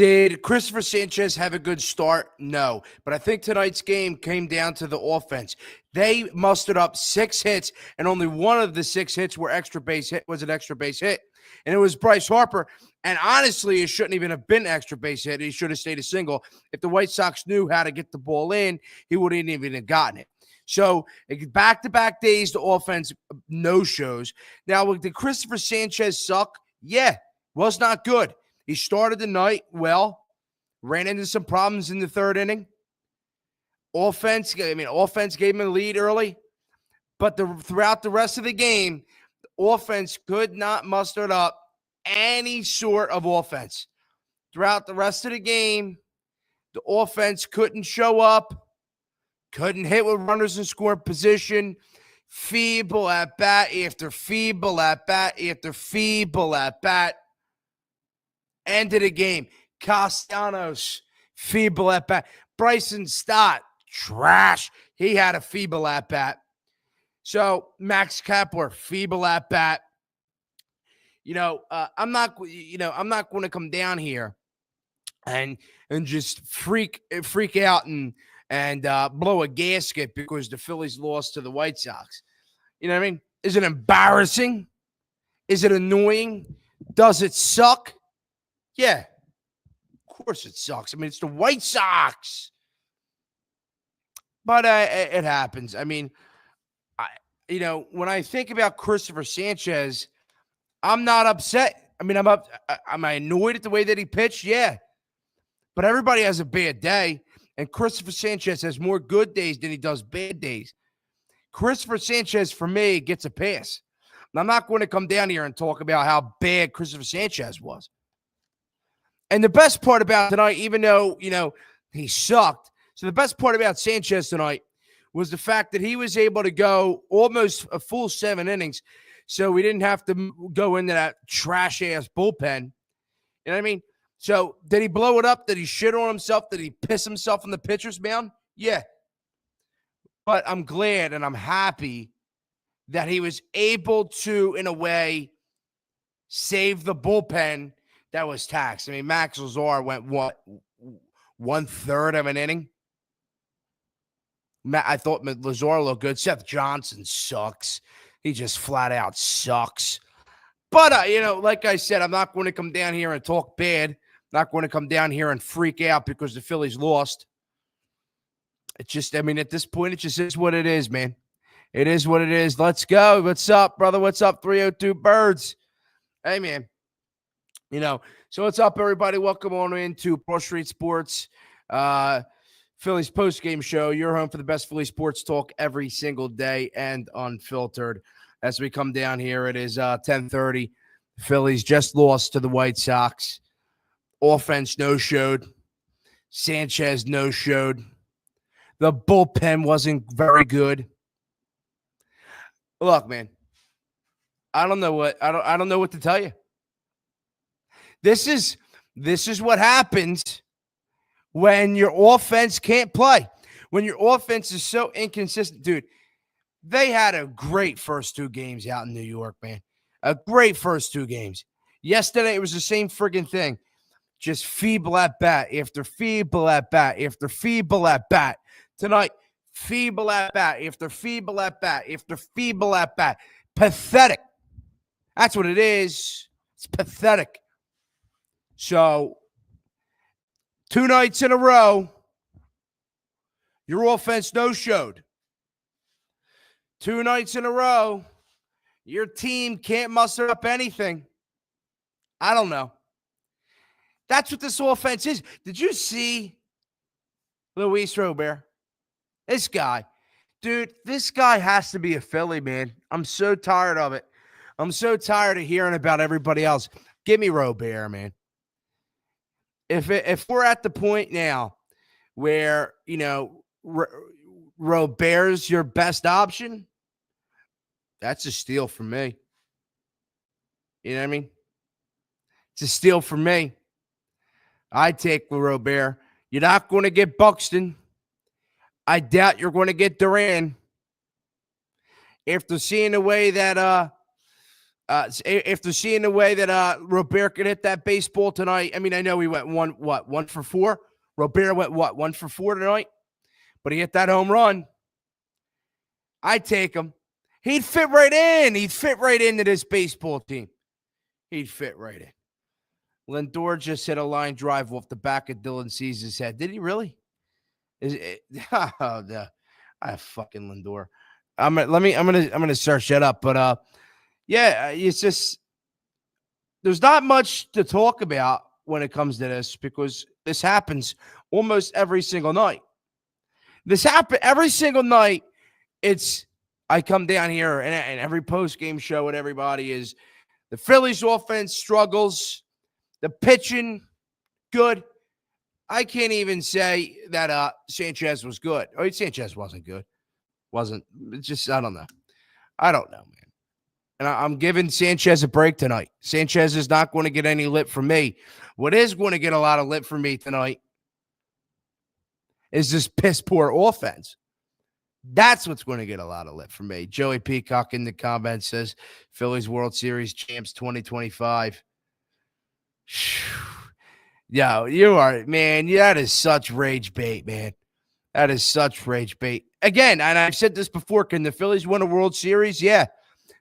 Did Christopher Sanchez have a good start? No. But I think tonight's game came down to the offense. They mustered up 6 hits, and only one of the 6 hits was an extra base hit. And it was Bryce Harper. And honestly, it shouldn't even have been an extra base hit. He should have stayed a single. If the White Sox knew how to get the ball in, he wouldn't even have gotten it. So back-to-back days, the offense no-shows. Now, did Christopher Sanchez suck? Yeah, was not good. He started the night well, ran into some problems in the 3rd inning. Offense gave him a lead early, but throughout the rest of the game, the offense could not muster up any sort of offense. Throughout the rest of the game, the offense couldn't show up, couldn't hit with runners in scoring position, feeble at bat after feeble at bat after feeble at bat. End of the game. Castellanos, feeble at bat. Bryson Stott, trash. He had a feeble at bat. So Max Kepler, feeble at bat. I'm not going to come down here and just freak out and blow a gasket because the Phillies lost to the White Sox. You know what I mean? Is it embarrassing? Is it annoying? Does it suck? Yeah, of course it sucks. I mean, it's the White Sox. But it happens. I mean, when I think about Christopher Sanchez, I'm not upset. I mean, am I annoyed at the way that he pitched? Yeah. But everybody has a bad day, and Christopher Sanchez has more good days than he does bad days. Christopher Sanchez, for me, gets a pass. And I'm not going to come down here and talk about how bad Christopher Sanchez was. And the best part about tonight, even though, he sucked, so the best part about Sanchez tonight was the fact that he was able to go almost a full 7 innings, so we didn't have to go into that trash-ass bullpen. You know what I mean? So did he blow it up? Did he shit on himself? Did he piss himself on the pitcher's mound? Yeah. But I'm glad and I'm happy that he was able to, in a way, save the bullpen that was taxed. I mean, Max Lazar went, 1/3 of an inning? I thought Lazar looked good. Seth Johnson sucks. He just flat out sucks. But, like I said, I'm not going to come down here and talk bad. I'm not going to come down here and freak out because the Phillies lost. It's just, at this point, it just is what it is, man. It is what it is. Let's go. What's up, brother? What's up, 302 Birds? Hey, man. So what's up, everybody? Welcome on into Pro Street Sports, Phillies post-game show. Your home for the best Philly sports talk every single day and unfiltered. As we come down here, it is 10:30. Phillies just lost to the White Sox. Offense no-showed. Sanchez no-showed. The bullpen wasn't very good. Look, man, I don't know what to tell you. This is what happens when your offense can't play. When your offense is so inconsistent. Dude, they had a great first 2 games out in New York, man. A great first 2 games. Yesterday, it was the same friggin' thing. Just feeble at bat after feeble at bat after feeble at bat. Tonight, feeble at bat after feeble at bat after feeble at bat. Pathetic. That's what it is. It's pathetic. So, 2 nights in a row, your offense no-showed. 2 nights in a row, your team can't muster up anything. I don't know. That's what this offense is. Did you see Luis Robert? This guy. Dude, this guy has to be a Philly, man. I'm so tired of it. I'm so tired of hearing about everybody else. Give me Robert, man. If we're at the point now where, Robert's your best option, that's a steal for me. You know what I mean? It's a steal for me. I take Robert. You're not going to get Buxton. I doubt you're going to get Duran. After seeing the way that After seeing the way that Robert could hit that baseball tonight, I mean, I know he went 1 for 4. Robert went 1 for 4 tonight, but he hit that home run. I'd take him. He'd fit right in. He'd fit right into this baseball team. He'd fit right in. Lindor just hit a line drive off the back of Dylan Cease's head. Did he really? Is it? Oh, no. I fucking Lindor. I'm gonna search that up. But yeah, it's just there's not much to talk about when it comes to this because this happens almost every single night. This happens every single night. I come down here and every post-game show with everybody is the Phillies offense struggles, the pitching good. I can't even say that Sanchez was good. Oh, Sanchez wasn't good. It's just, I don't know. I don't know, man. And I'm giving Sanchez a break tonight. Sanchez is not going to get any lip from me. What is going to get a lot of lip from me tonight is this piss-poor offense. That's what's going to get a lot of lip from me. Joey Peacock in the comments says, Phillies World Series champs 2025. Yo, you are, man, that is such rage bait, man. That is such rage bait. Again, and I've said this before, can the Phillies win a World Series? Yeah.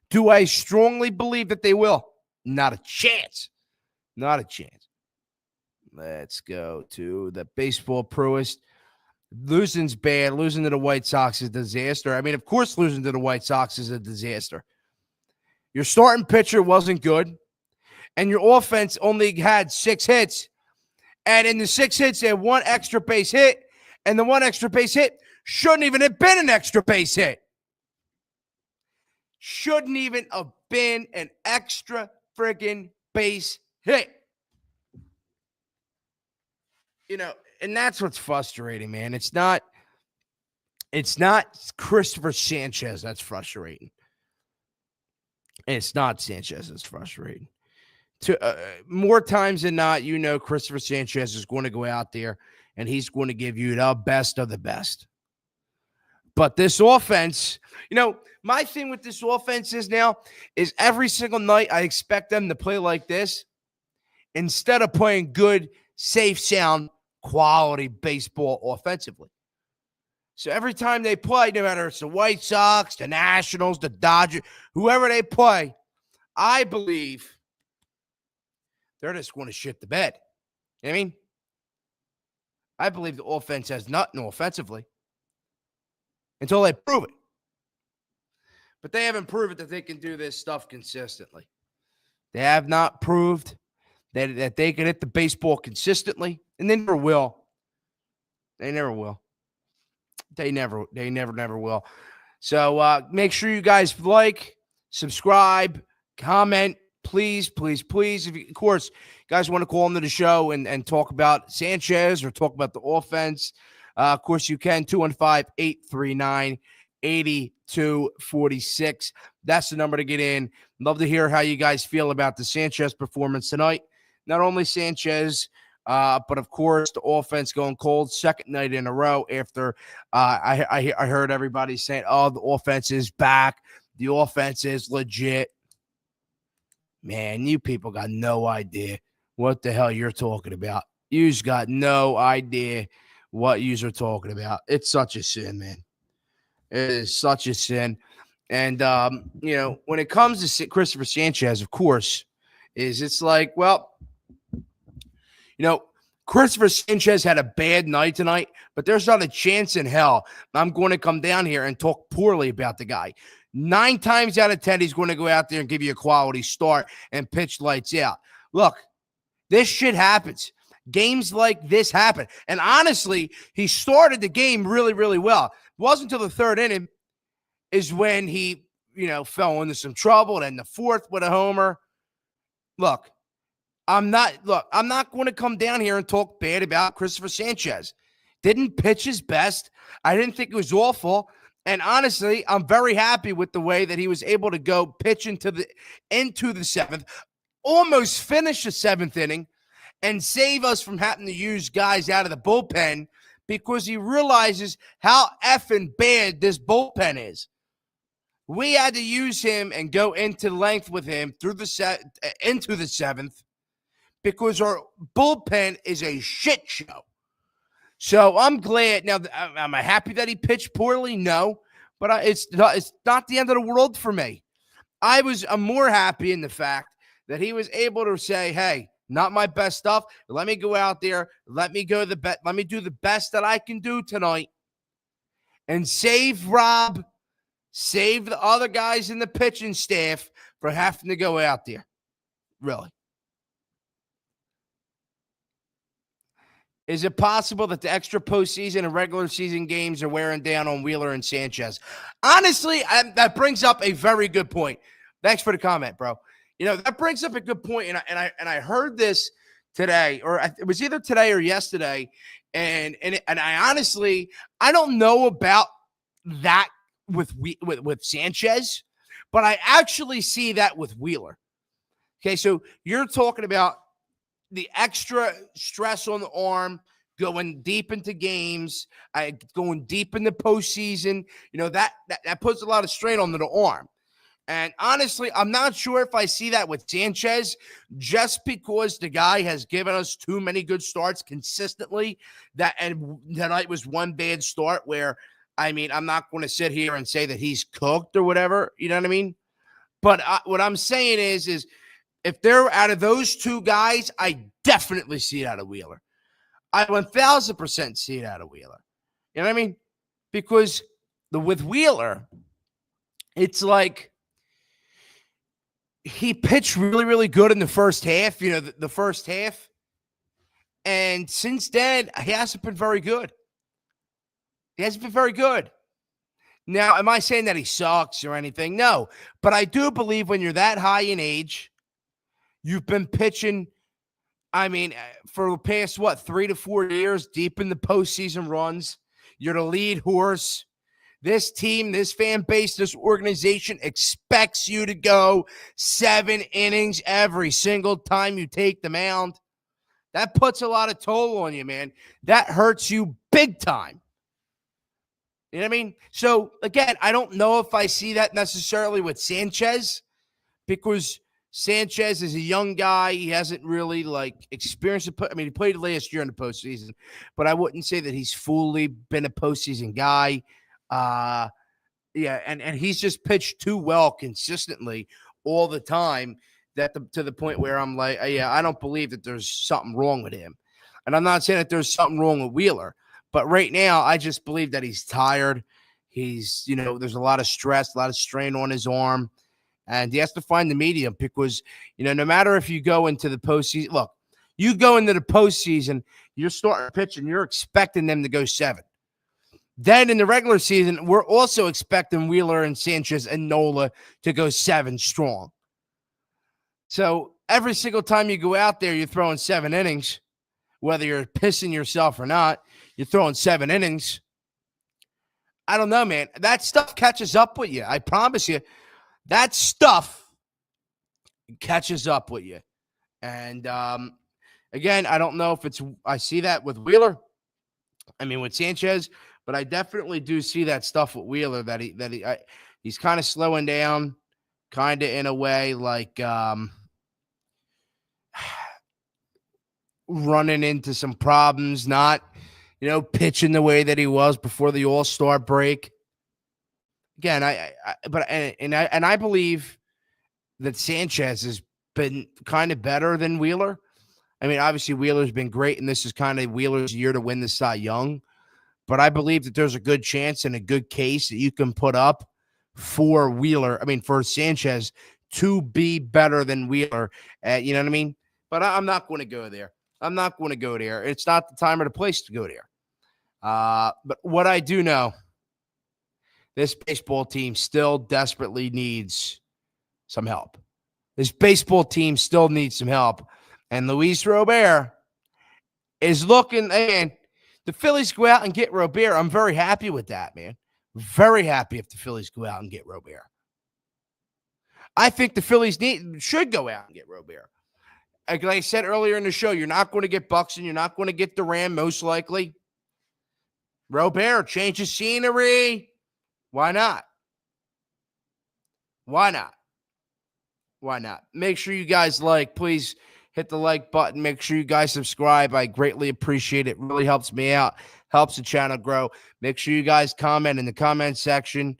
Do I strongly believe that they will? Not a chance. Not a chance. Let's go to the baseball proest. Losing's bad. Losing to the White Sox is a disaster. I mean, of course, losing to the White Sox is a disaster. Your starting pitcher wasn't good, and your offense only had 6 hits. And in the 6 hits, they had 1 extra base hit, and the 1 extra base hit shouldn't even have been an extra base hit. Shouldn't even have been an extra friggin' base hit. You know, and that's what's frustrating, man. It's not Christopher Sanchez that's frustrating. It's not Sanchez that's frustrating. More times than not, Christopher Sanchez is going to go out there and he's going to give you the best of the best. But this offense, my thing with this offense is every single night I expect them to play like this instead of playing good, safe, sound, quality baseball offensively. So every time they play, no matter it's the White Sox, the Nationals, the Dodgers, whoever they play, I believe they're just going to shit the bed. You know what I mean? I believe the offense has nothing offensively until they prove it. But they haven't proven that they can do this stuff consistently. They have not proved that they can hit the baseball consistently, and they never will. They never will. They never will. So make sure you guys like, subscribe, comment, please. If you, of course, guys want to call into the show and talk about Sanchez or talk about the offense, of course you can, 215-839-8246. That's the number to get in. Love to hear how you guys feel about the Sanchez performance tonight. Not only Sanchez, but of course the offense going cold, second night in a row after I heard everybody saying, oh, the offense is back. The offense is legit. Man, you people got no idea what the hell you're talking about. You've got no idea what you're talking about. It's such a sin, man. It is such a sin. And, when it comes to Christopher Sanchez, of course, it's like, well, Christopher Sanchez had a bad night tonight, but there's not a chance in hell I'm going to come down here and talk poorly about the guy. 9 times out of 10, he's going to go out there and give you a quality start and pitch lights out. Look, this shit happens. Games like this happen. And honestly, he started the game really, really well. It wasn't until the 3rd inning is when he, fell into some trouble. And then the 4th with a homer. Look, I'm not going to come down here and talk bad about Christopher Sanchez. Didn't pitch his best. I didn't think it was awful. And honestly, I'm very happy with the way that he was able to go pitch into the 7th, almost finish the 7th inning, and save us from having to use guys out of the bullpen because he realizes how effing bad this bullpen is. We had to use him and go into length with him through the into the seventh because our bullpen is a shit show. So I'm glad. Now, am I happy that he pitched poorly? No, but it's not the end of the world for me. I'm more happy in the fact that he was able to say, "Hey, not my best stuff. Let me go out there. Let me do the best that I can do tonight, and save Rob, save the other guys in the pitching staff for having to go out there." Really. Is it possible that the extra postseason and regular season games are wearing down on Wheeler and Sanchez? Honestly, that brings up a very good point. Thanks for the comment, bro. That brings up a good point, and I heard this today, or it was either today or yesterday, and I honestly I don't know about that with Sanchez, but I actually see that with Wheeler. Okay, so you're talking about the extra stress on the arm, going deep into games, going deep in the postseason, that puts a lot of strain on the arm. And honestly, I'm not sure if I see that with Sanchez, just because the guy has given us too many good starts consistently. And tonight was one bad start where, I'm not going to sit here and say that he's cooked or whatever. You know what I mean? But what I'm saying is if they're out of those two guys, I definitely see it out of Wheeler. I 1,000% see it out of Wheeler. You know what I mean? Because with Wheeler, it's like he pitched really, really good in the first half, the first half. And since then, he hasn't been very good. He hasn't been very good. Now, am I saying that he sucks or anything? No. But I do believe when you're that high in age, you've been pitching, for the past, 3 to 4 years, deep in the postseason runs. You're the lead horse. This team, this fan base, this organization expects you to go 7 innings every single time you take the mound. That puts a lot of toll on you, man. That hurts you big time. You know what I mean? So, again, I don't know if I see that necessarily with Sanchez, because Sanchez is a young guy. He hasn't really, experienced it. He played last year in the postseason, but I wouldn't say that he's fully been a postseason guy. And he's just pitched too well consistently all the time to the point where I'm like, I don't believe that there's something wrong with him. And I'm not saying that there's something wrong with Wheeler, but right now I just believe that he's tired. He's, there's a lot of stress, a lot of strain on his arm. And he has to find the medium because, no matter if you go into the postseason, look, you go into the postseason, you're starting pitching, you're expecting them to go 7. Then in the regular season, we're also expecting Wheeler and Sanchez and Nola to go 7 strong. So every single time you go out there, you're throwing 7 innings, whether you're pissing yourself or not, you're throwing 7 innings. I don't know, man. That stuff catches up with you. I promise you. That stuff catches up with you. And, again, I don't know if I see that with Wheeler. With Sanchez, but I definitely do see that stuff with Wheeler that he's kind of slowing down, kind of in a way like running into some problems, not, pitching the way that he was before the All-Star break. Again, I believe that Sanchez has been kind of better than Wheeler. Obviously Wheeler's been great, and this is kind of Wheeler's year to win the Cy Young. But I believe that there's a good chance and a good case that you can put up for for Sanchez to be better than Wheeler. You know what I mean? But I'm not going to go there. I'm not going to go there. It's not the time or the place to go there. But what I do know, this baseball team still desperately needs some help. This baseball team still needs some help. And Luis Robert is looking, man, the Phillies go out and get Robert. I'm very happy with that, man. Very happy if the Phillies go out and get Robert. I think the Phillies should go out and get Robert. Like I said earlier in the show, you're not going to get Buxton. You're not going to get Duran, most likely. Robert, change of scenery. Why not? Why not? Why not? Make sure you guys please hit the like button. Make sure you guys subscribe. I greatly appreciate it. Really helps me out, helps the channel grow. Make sure you guys comment in the comment section.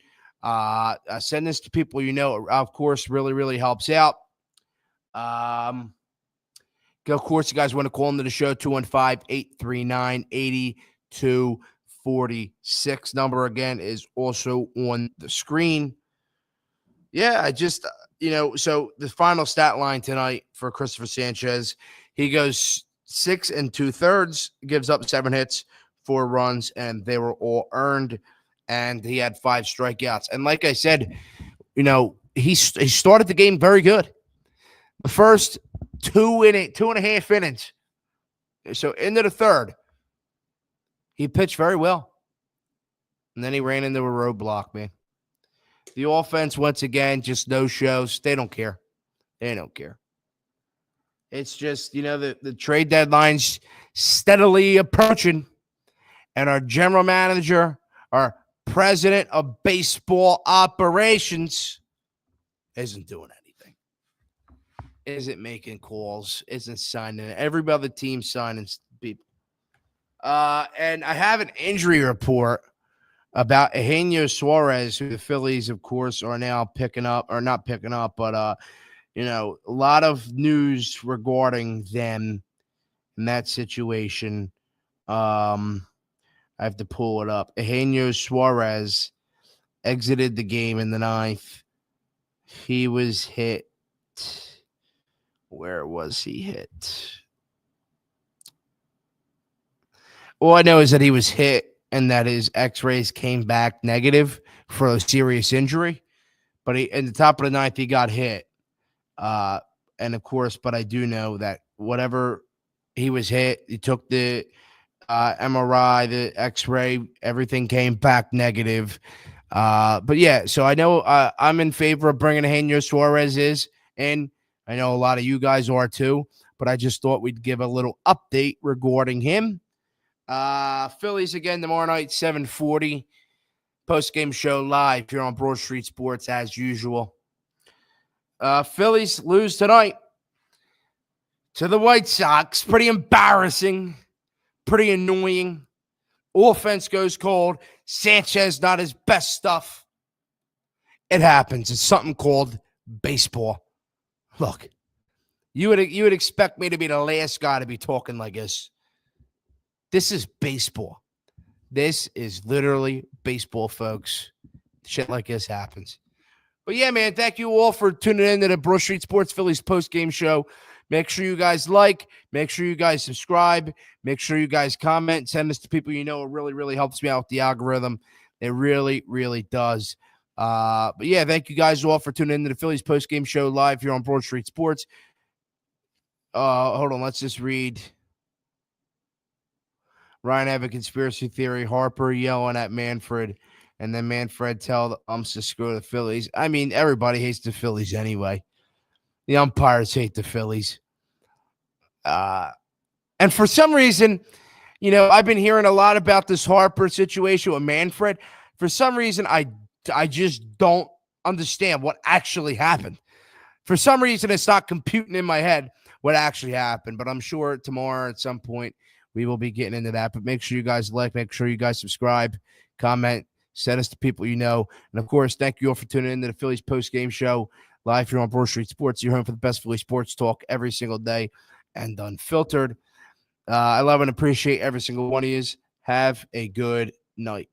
Send this to people you know. Of course, really helps out. Of course, you guys want to call into the show, 215-839-8246. Number again is also on the screen. Yeah, I just, so the final stat line tonight for Christopher Sanchez, he goes 6 2/3, gives up 7 hits, 4 runs, and they were all earned. And he had 5 strikeouts. And like I said, he started the game very good. The first 2.5 innings. So into the third, he pitched very well. And then he ran into a roadblock, man. The offense, once again, just no shows. They don't care. They don't care. It's just, the trade deadline's steadily approaching. And our general manager, our president of baseball operations, isn't doing anything. Isn't making calls. Isn't signing. Every other team signing people. And I have an injury report about Eugenio Suarez, who the Phillies, of course, are now picking up, or not picking up, but, a lot of news regarding them in that situation. I have to pull it up. Eugenio Suarez exited the game in the 9th. He was hit. Where was he hit? All I know is that he was hit and that his x-rays came back negative for a serious injury. But in the top of the 9th, he got hit. And, of course, but I do know that whatever he was hit, he took the MRI, the x-ray, everything came back negative. But, yeah, so I know I'm in favor of bringing Eugenio Suarez in. I know a lot of you guys are too. But I just thought we'd give a little update regarding him. Phillies again tomorrow night, 7:40. Post-game show live here on Broad Street Sports as usual. Phillies lose tonight to the White Sox. Pretty embarrassing. Pretty annoying. Offense goes cold. Sanchez not his best stuff. It happens. It's something called baseball. Look, you would expect me to be the last guy to be talking like this. This is baseball. This is literally baseball, folks. Shit like this happens. But yeah, man, thank you all for tuning in to the Broad Street Sports Phillies post-game show. Make sure you guys like. Make sure you guys subscribe. Make sure you guys comment. Send this to people you know. It really helps me out with the algorithm. It really does. But yeah, thank you guys all for tuning in to the Phillies post-game show live here on Broad Street Sports. Hold on. Let's just read. Ryan have a conspiracy theory. Harper yelling at Manfred. And then Manfred tell the umps to screw the Phillies. I mean, everybody hates the Phillies anyway. The umpires hate the Phillies. And for some reason, I've been hearing a lot about this Harper situation with Manfred. For some reason, I just don't understand what actually happened. For some reason, it's not computing in my head what actually happened. But I'm sure tomorrow at some point, we will be getting into that. But make sure you guys like, make sure you guys subscribe, comment, send us to people you know. And, of course, thank you all for tuning in to the Phillies post-game show live here on Broad Street Sports. You're home for the best Philly sports talk every single day and unfiltered. I love and appreciate every single one of you. Have a good night.